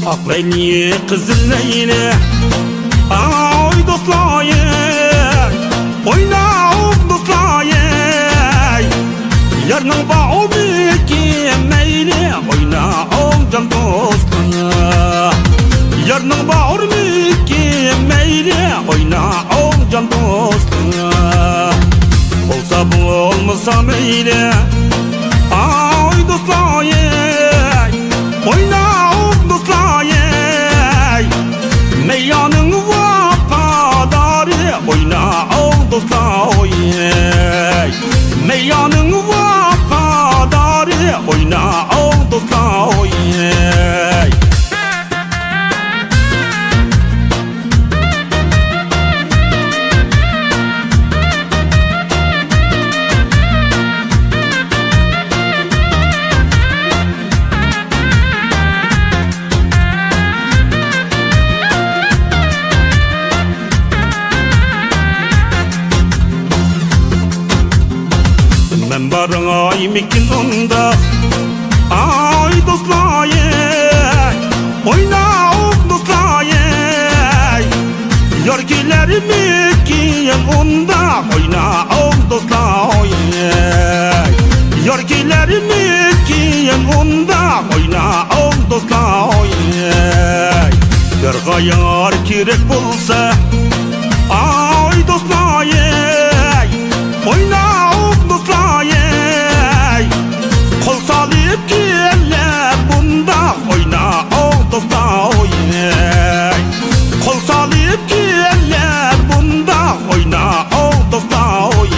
Aklayni kızılayni ay dostlayı oynağım dostlayı yarının bağı mükemmeyli oynağım can dostlayı yarının bağı mükemmeyli oynağım can dostlayı olsa bu olmasa meyli ay dostlayı oynağım dostlayı meyyanın vafadarı oynağım dostlayı meyyanın vafadarı oynağım dostlayı Ben barın ay mikin onda ay dostlayı oynağım dostlayı yorgiler mikin onda oynağım dostlayı yorgiler mikin onda oynağım dostlayı bir gayar kirek bulsa ay dostlayı oynağım dostlayı kol salıp geller bunda oynağım dostlayı kol salıp geller bunda oynağım dostlayı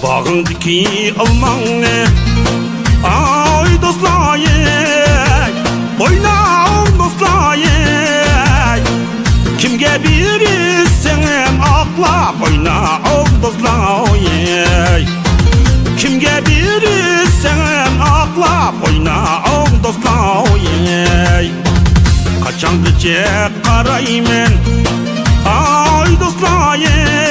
Bağındaki almanı ay dostlayı oynağım dostlayı kimge birisem akla oynağım dostlayı kimge birisem akla oynağım dostlayı kaçan gıcık karaymen ay dostlayı